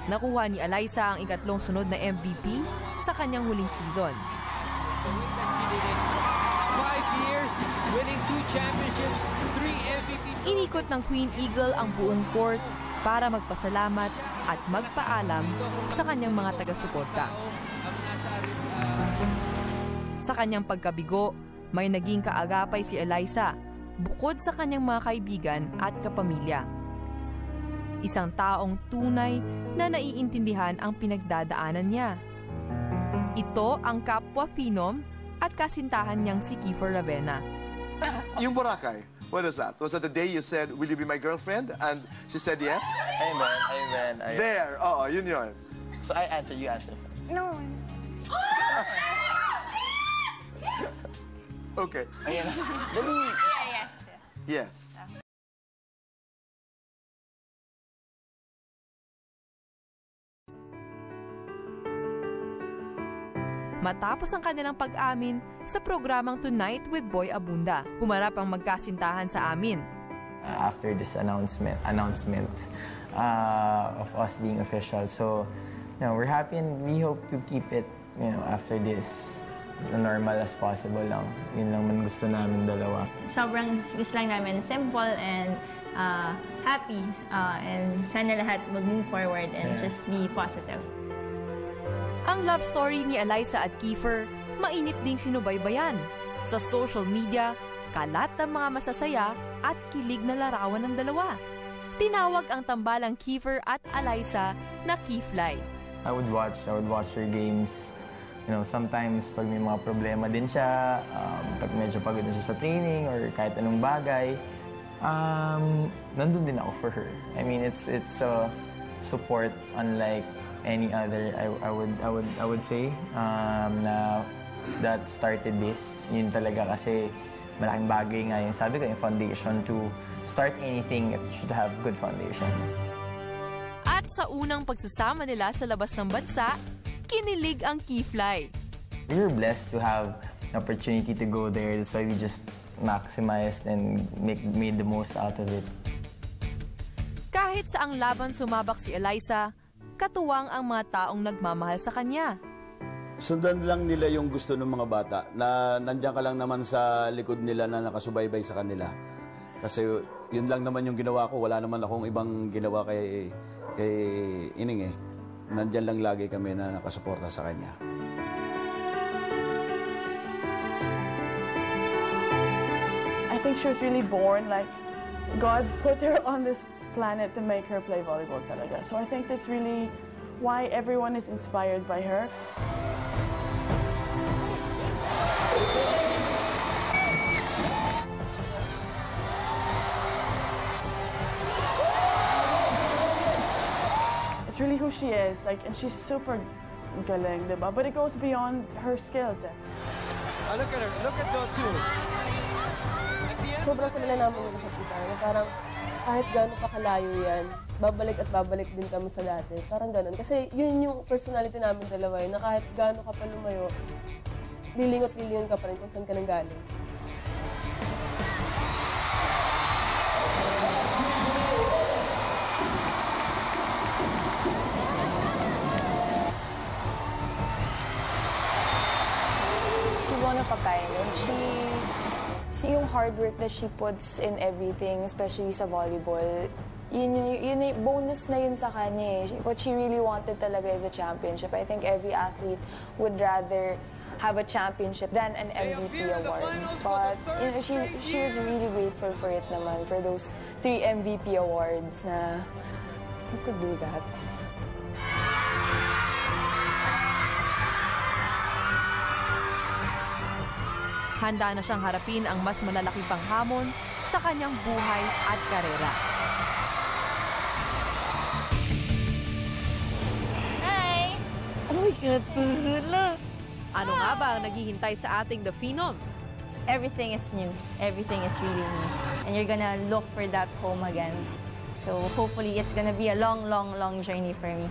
Nakuha ni Alyssa ang ikatlong sunod na MVP sa kanyang huling season.
5 years, winning 2 championships, 3 MVP.
Inikot ng Queen Eagle ang buong court para magpasalamat at magpaalam sa kanyang mga taga-suporta. Sa kanyang pagkabigo, may naging kaagapay si Alyssa bukod sa kanyang mga kaibigan at kapamilya. Isang taong tunay na naiintindihan ang pinagdadaanan niya. Ito ang kapwa Phenom at kasintahan niyang si Kiefer Ravena.
Yung Boracay, what is that? Was that the day you said, will you be my girlfriend? And she said yes?
Amen.
There, yun yun.
So I answer, you answer.
No.
Okay.
Ayan. Dali.
Yes.
Matapos ang kanilang pag-amin sa programang Tonight with Boy Abunda, humarap ang magkasintahan sa amin.
After this announcement of us being official, so we're happy and we hope to keep it, after this, normal as possible lang. Yun lang man gusto namin dalawa.
Sobrang gusto lang namin simple and happy, and sana lahat mag-move forward and just be positive.
Ang love story ni Alyssa at Kiefer, mainit ding sinubaybayan. Sa social media, kalat ng mga masasaya at kilig na larawan ng dalawa. Tinawag ang tambalang Kiefer at Alyssa na Kiefly.
I would watch her games. Sometimes pag may mga problema din siya, pag medyo pagod na siya sa training or kahit anong bagay, nandun din ako for her. I mean, it's a support unlike any other, I would say, na that started this. Yun talaga kasi malaking bagay nga yung sabi ko, yung foundation to start anything, it should have good foundation.
At sa unang pagsasama nila sa labas ng bansa, kinilig ang Kiefly.
We were blessed to have an opportunity to go there. That's why we just maximized and made the most out of it.
Kahit sa ang laban sumabak si Alyssa, katuwang ang mga taong nagmamahal sa kanya.
Sundan lang nila yung gusto ng mga bata na nandiyan ka lang naman sa likod nila na nakasubaybay sa kanila. Kasi yun lang naman yung ginawa ko. Wala naman akong ibang ginawa kay Ining eh. Nandiyan lang lagi kami na nakasuporta sa kanya.
I think she was really born, like, God put her on this planet to make her play volleyball talaga. So I think that's really why everyone is inspired by her. It's really who she is, like, and she's super galing, diba? But it goes beyond her skills.
Look at her, look at the two.
Sobrang kilala namin yung isa't isa. Parang kahit gano'n pa kalayo yan, babalik at babalik din kami sa dati. Parang gano'n. Kasi yun yung personality namin dalawa na kahit gano'n ka pa lumayo, lilingot-lilingon ka pa rin kung saan ka nang galing.
She's one of a kind, and yung hard work that she puts in everything, especially sa volleyball, yun bonus na yun sa kanya eh. What she really wanted talaga is a championship. I think every athlete would rather have a championship than an MVP award. But she was really grateful for it naman, for those 3 MVP awards na who could do that.
Handa na siyang harapin ang mas malalaki pang hamon sa kanyang buhay at karera.
Hi! Oh my God, look!
Ano nga ba ang naghihintay sa ating The Phenom?
Everything is new. Everything is really new. And you're gonna look for that home again. So hopefully it's gonna be a long, long, long journey for me.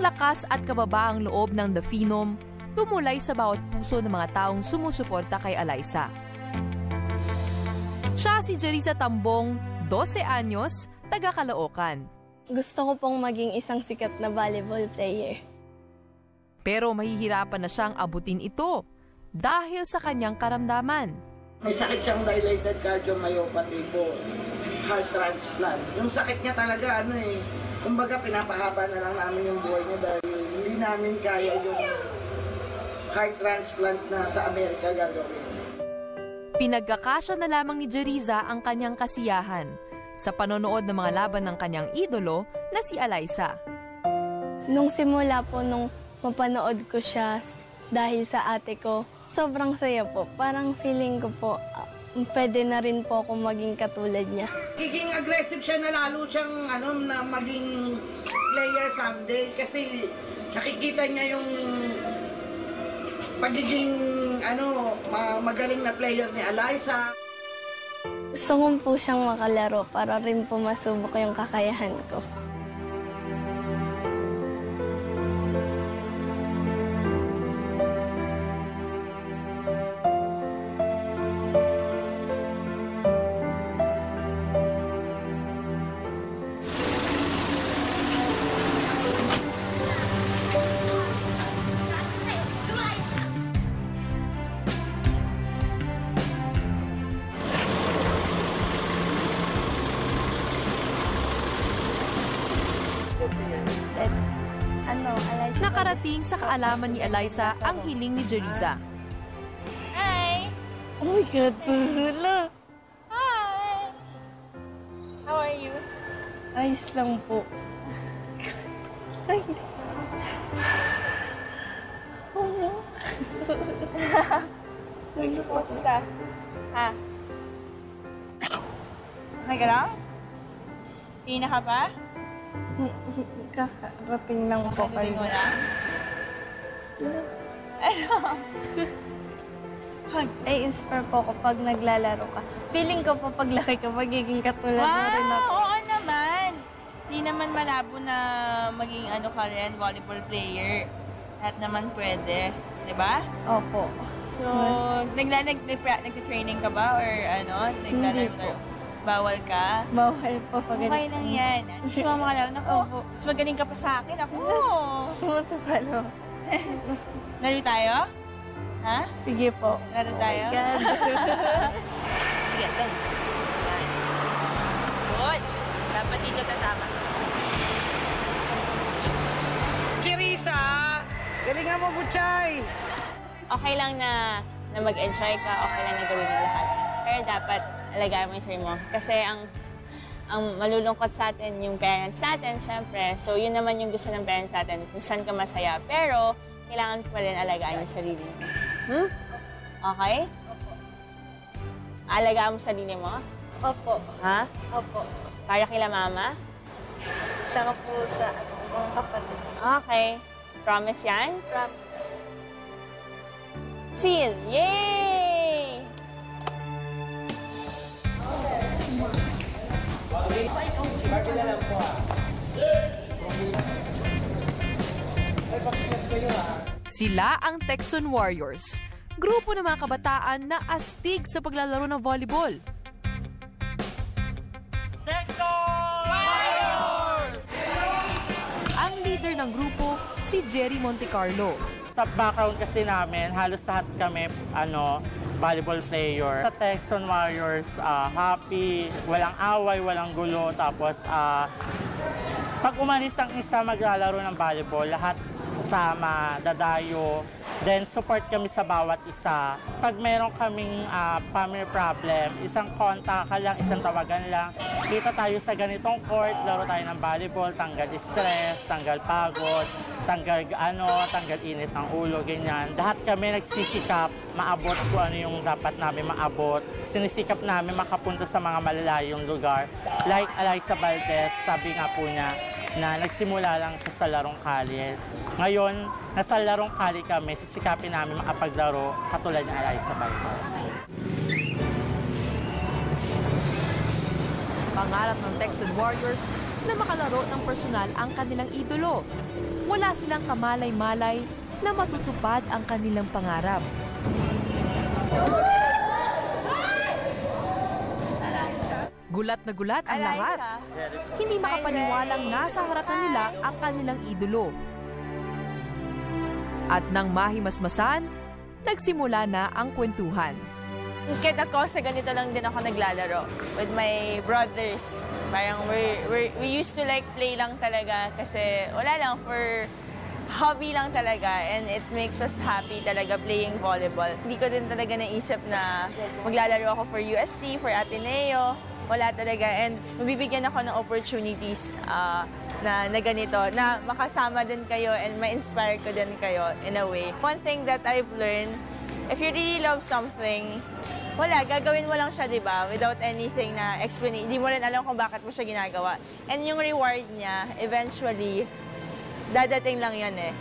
Lakas at kababaang loob ng The Phenom tumulay sa bawat puso ng mga taong sumusuporta kay Alyssa. Siya si Jerisa Tambong, 12 anyos, taga Caloocan.
Gusto ko pong maging isang sikat na volleyball player.
Pero mahihirapan na siyang abutin ito dahil sa kanyang karamdaman.
May sakit siyang dilated cardiomyopathy po, heart transplant. Yung sakit niya talaga kumbaga, pinapahaba na lang namin yung buhay niya dahil hindi namin kaya yung heart transplant na sa Amerika gagawin.
Pinagkakasya na lamang ni Jerisa ang kanyang kasiyahan sa panonood ng mga laban ng kanyang idolo na si Alyssa.
Nung simula po, nung mapanood ko siya dahil sa ate ko, sobrang saya po. Parang feeling ko po, pwede na rin po ako maging katulad niya.
Magiging aggressive siya na lalo siyang na maging player someday kasi nakikita niya yung pagiging magaling na player ni Alyssa.
Gusto ko po siyang makalaro para rin po masubok yung kakayahan ko.
Nakarating sa kaalaman ni Alyssa ang hiling ni Jerisa.
Hi!
Oh my God, look!
Hi! How are you?
Ayos lang po. Ay.
Kumusta? Ha? Okay ka lang? Pina ka pa?
Kakarating lang po kayo.
Mo na? Ano?
Inspire po ako pag naglalaro ka. Feeling ko po paglaki ka, magiging katulad mo rin ako.
Oo naman! Hindi naman malabo na maging ka rin, volleyball player. Lahat naman pwede. Diba?
Opo.
So, nag-training ka ba? Or
Hindi po.
Bawal ka?
Bawal po pag
okay lang yan. Sumama ka lang. Naku, mas magaling ka pa sa akin. Ako.
Matapalo.
Laro tayo? Ha?
Sige po.
Laro tayo?
Oh my God.
Sige, go. Good. Dapat dito tatama.
Jerisa! Galingan mo, Butchay!
Okay lang na mag-enjoy ka. Okay lang na gawin mo lahat. Pero dapat alagaan mo yung sarili mo. Kasi ang malulungkot sa atin, yung parents natin, syempre. So, yun naman yung gusto ng parents natin, kung saan ka masaya. Pero, kailangan pa rin alagaan yung sarili mo. Okay? Alagaan mo sarili mo?
Opo.
Ha?
Opo.
Para kila mama?
Tsaka po sa mga kapatid.
Okay. Promise yan?
Promise.
Seal! Yay!
Sila ang Texon Warriors, grupo ng mga kabataan na astig sa paglalaro ng volleyball.
Texon Warriors!
Ang leader ng grupo, si Jerry Montecarlo.
Sa background kasi namin, halos lahat kami volleyball player. Sa Texon Warriors, happy, walang away, walang gulo, tapos Pag umalis ang isa maglalaro ng volleyball, lahat sama, dadayo, then support kami sa bawat isa. Pag meron kaming family problem, isang kontak lang, isang tawagan lang, kita tayo sa ganitong court, laro tayo ng volleyball, tanggal stress, tanggal pagod, tanggal init ng ulo, ganyan. Lahat kami nagsisikap, maabot kung ano yung dapat namin maabot. Sinisikap namin makapunta sa mga malalayong lugar. Like Alyssa Valdez, sabi nga po niya, na nagsimula lang sa larong kali. Ngayon, nasa larong kali kami, sisikapin namin makapaglaro katulad ni Alyssa Valdez.
Pangarap ng Texan Warriors na makalaro ng personal ang kanilang idolo. Wala silang kamalay-malay na matutupad ang kanilang pangarap. Gulat na gulat ang lahat. Hindi makapaniwalang nasa harapan nila ang kanilang idolo. At nang mahimasmasan, nagsimula na ang kwentuhan.
Kit ako, sa ganito lang din ako naglalaro with my brothers. Parang we used to like play lang talaga kasi wala lang, for hobby lang talaga, and it makes us happy talaga playing volleyball. Hindi ko din talaga naisip na maglalaro ako for UST, for Ateneo. Wala talaga, and mabibigyan ako ng opportunities na ganito, na makasama din kayo and ma-inspire ko din kayo in a way. One thing that I've learned, if you really love something, wala, gagawin mo lang siya, di ba? Without anything na explanation. Hindi mo rin alam kung bakit mo siya ginagawa. And yung reward niya, eventually, dadating lang yan eh.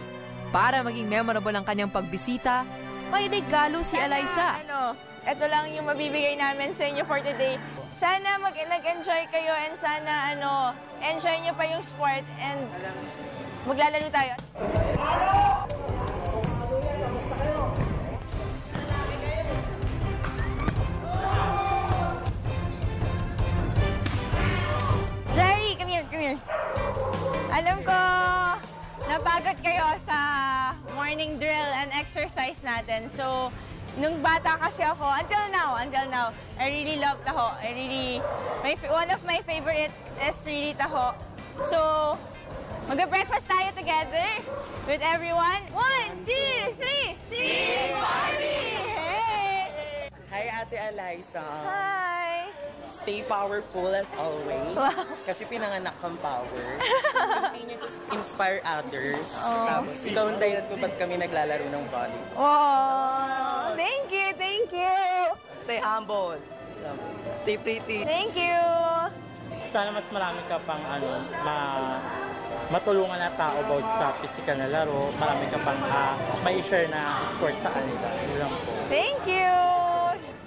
Para maging memorable ang kanyang pagbisita, may regalo si Alyssa.
Ito lang yung mabibigay namin sa inyo for today. Sana nag-enjoy kayo, and sana enjoy niyo pa yung sport, and maglalaro tayo. Jerry, come here. Alam ko, napagod kayo sa morning drill and exercise natin. So, nung bata kasi ako, until now, I really love taho. One of my favorite is really taho. So, mag-breakfast tayo together with everyone. 1, 2, 3! Team Barbie! Hey!
Hi, Ate Alyssa.
Hi!
Stay powerful as always.
Wow.
Kasi pinanganak kang power. Continue to inspire others.
Oh.
Tapos, ikaw ang dahilan kung ba't kami naglalaro ng volleyball.
Oh, thank you.
Stay humble. Stay pretty.
Thank you.
Sana mas marami ka pang matulungan na tao about sa physical na laro. Marami ka pang mai-share na sport sa kanila. Yun po.
Thank you.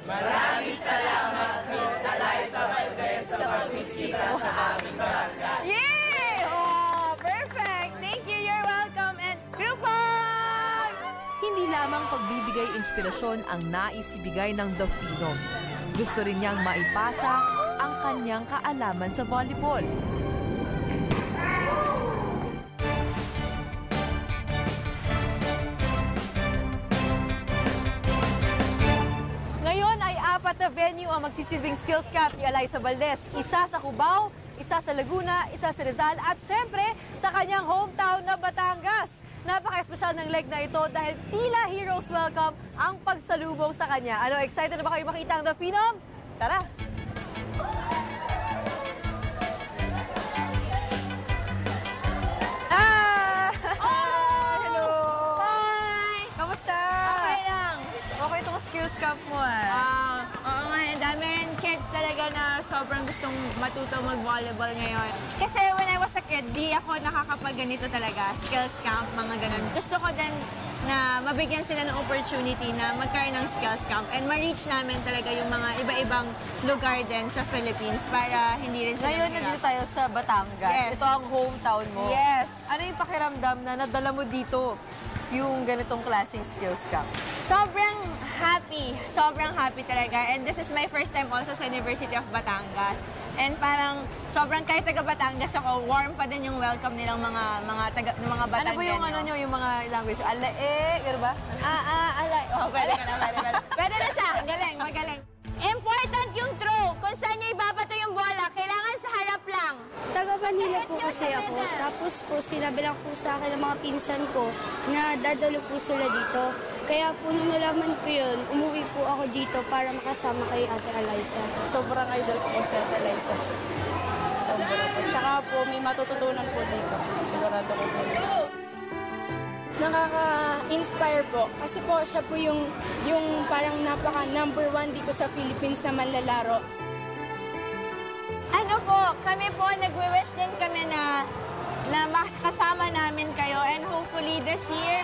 Maraming salamat, Miss Alyssa Valdez, sa pagbisita sa aming barangay.
Yay! Oh, perfect. Thank you. You're welcome. And group hug!
Hindi lamang pagbibigay inspirasyon ang nais ibigay ng The Phenom. Gusto rin niyang maipasa ang kanyang kaalaman sa volleyball. Ngayon ay 4 na venue ang magsisilbing skills camp ni Alyssa Valdez. Isa sa Cubao, isa sa Laguna, isa sa Rizal, at syempre sa kanyang hometown na Batangas. Napaka-espesyal ng leg na ito dahil tila heroes welcome ang pagsalubong sa kanya. Ano, excited na ba kayo makita ang The Phenom? Tara!
Hello! Hi!
Kamusta?
Okay lang.
Okay itong skills camp mo eh.
Oo nga, ang dami rin kids talaga na sobrang gustong matuto mag-volleyball ngayon. Kasi when I was a kid, di ako nakakapag-ganito talaga, skills camp, mga ganun. Gusto ko din na mabigyan sila ng opportunity na magkaroon ng skills camp and ma-reach namin talaga yung mga iba-ibang lugar din sa Philippines para hindi rin sila
Ngayon, nandito tayo sa Batangas.
Yes.
Ito ang hometown mo.
Yes.
Ano yung pakiramdam na nadala mo dito yung ganitong klaseng skills camp?
Sobrang happy talaga. And this is my first time also sa University of Batangas. And parang sobrang kahit taga Batangas ako, warm pa din yung welcome nilang mga Batangas.
Ano ba yung yung mga language? Gano'n ba?
Alay. Oh, pwede ka na, pwede. Pwede na siya. Magaling. Important yung throw. Kung saan niyo ibabato yung bola, kailangan sa harap lang.
Taga Manila po kasi ako. Tapos po, sinabi lang po sa akin ng mga pinsan ko na dadalo po sila dito. Kaya po nung nalaman ko yun, umuwi po ako dito para makasama kay Ate Alyssa.
Sobrang idol ko po si Ate Alyssa. Sobra po. Tsaka po, may matututunan po dito. Sigurado ko po.
Nakaka-inspire po. Kasi po, siya po yung parang napaka number 1 dito sa Philippines na manlalaro.
Ano po, kami po, nagwi-wish din kami na makasama namin kayo and hopefully this year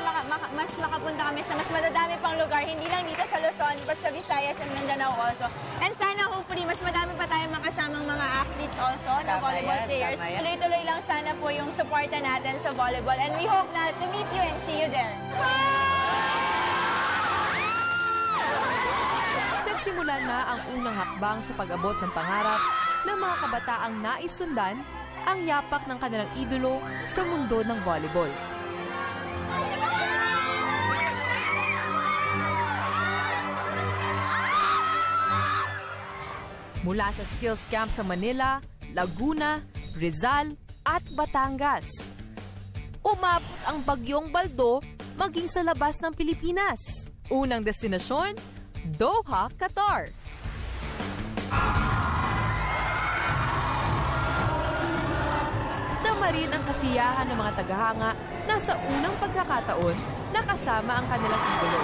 mas makapunta kami sa mas madadami pang lugar, hindi lang dito sa Luzon but sa Visayas and Mindanao also. And sana hopefully mas madami pa tayong makasamang mga athletes also na volleyball players. Tuloy-tuloy lang sana po yung suporta natin sa volleyball and we hope na to meet you and see you there.
Nagsimula na ang unang hakbang sa pag-abot ng pangarap ng mga kabataang nais sundan ang yapak ng kanilang idolo sa mundo ng volleyball. Mula sa skills camp sa Manila, Laguna, Rizal at Batangas, umabot ang bagyong Baldo maging sa labas ng Pilipinas. Unang destinasyon, Doha, Qatar. Tama rin ang kasiyahan ng mga tagahanga na sa unang pagkakataon nakasama ang kanilang idolo.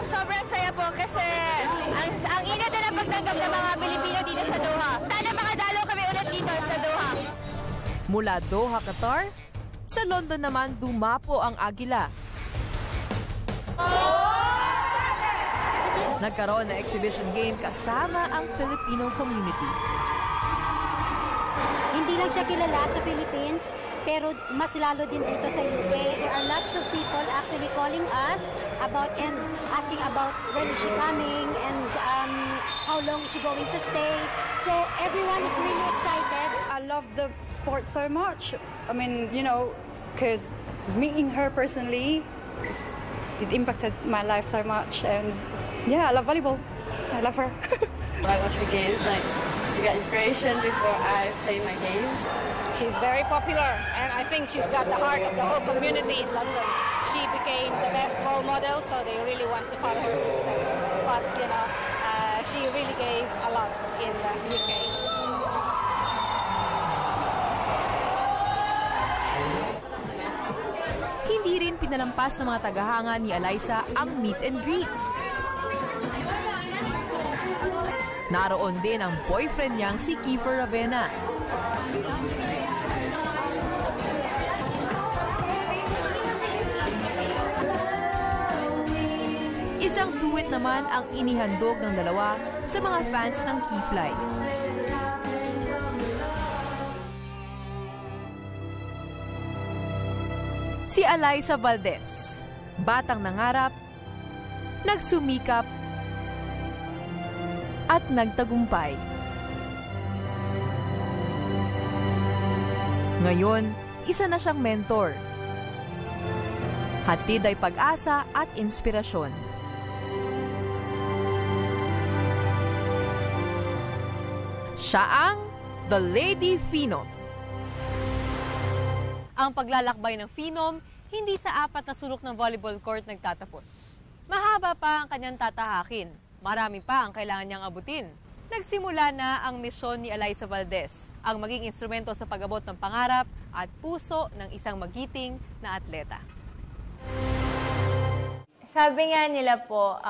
Sobrang saya po kasi ang ingat na pagtanggap ng mga Pilipino dito sa Doha. Sana makadalo kami ulit dito sa Doha.
Mula Doha, Qatar, sa London naman dumapo ang Agila. Nagkaroon ng exhibition game kasama ang Filipino community.
Hindi lang siya kilala sa Philippines, pero mas lalo din dito sa UK. There are lots of people actually calling us about and asking about when is she coming and how long is she going to stay. So everyone is really excited.
I love the sport so much. I mean, you know, because meeting her personally, it impacted my life so much. And yeah, I love volleyball. I love her.
I watch the games like to get inspiration before I play my games.
She's very popular, and I think she's got the heart of the whole community in London. She became the best role model, so they really want to follow her footsteps. But you know, she really gave a lot in the UK.
Hindi rin pinalampas ng mga tagahanga ni Alyssa ang meet and greet. Naroon din ang boyfriend niyang si Kiefer Ravena. Isang duet naman ang inihandog ng dalawa sa mga fans ng Keyfly. Si Alyssa Valdez, batang nangarap, nagsumikap, at nagtagumpay. Ngayon, isa na siyang mentor. Hatid ay pag-asa at inspirasyon. Siya ang The Lady Phenom. Ang paglalakbay ng Phenom, hindi sa 4 na sulok ng volleyball court nagtatapos. Mahaba pa ang kanyang tatahakin. Marami pa ang kailangan niyang abutin. Nagsimula na ang misyon ni Alyssa Valdez, ang maging instrumento sa pag-abot ng pangarap at puso ng isang magiting na atleta.
Sabi nga nila po,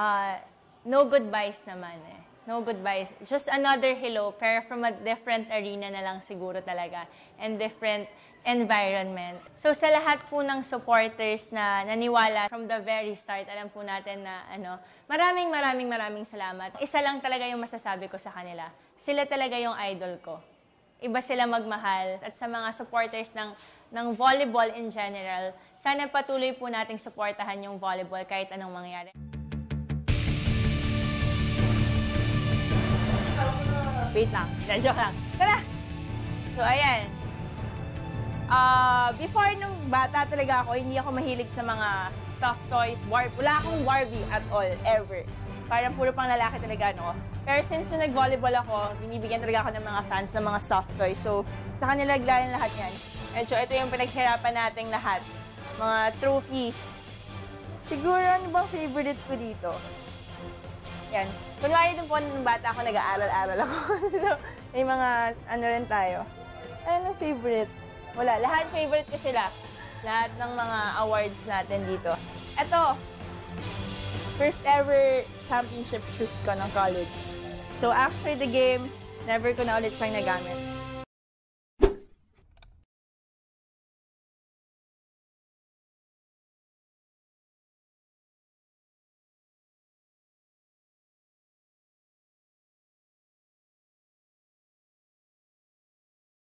no goodbyes naman eh. No goodbyes. Just another hello, pero from a different arena na lang siguro talaga. And different environment. So sa lahat po ng supporters na naniwala from the very start, alam po natin na maraming salamat. Isa lang talaga yung masasabi ko sa kanila. Sila talaga yung idol ko. Iba sila magmahal. At sa mga supporters ng volleyball in general, sana patuloy po nating suportahan yung volleyball kahit anong mangyari. Wait lang. Joke lang. Tara! So ayan. Before nung bata talaga ako, hindi ako mahilig sa mga stuffed toys, wala akong Barbie at all, ever. Parang puro pang lalaki talaga, no? Pero since na nag-volleyball ako, binibigyan talaga ako ng mga fans ng mga stuffed toys. So, sa kanila galing lahat yan. And so, ito yung pinaghirapan nating lahat. Mga trophies. Siguro, ano bang favorite ko dito? Yan. Kunwari din po, nung bata ako, nag-aaral-aral ako. So, may mga, ano rin tayo. Ano favorite? Wala. Lahat favorite ko sila. Lahat ng mga awards natin dito. Ito, first ever championship shoes ko ng college. So after the game, never ko na ulit siyang nagamit.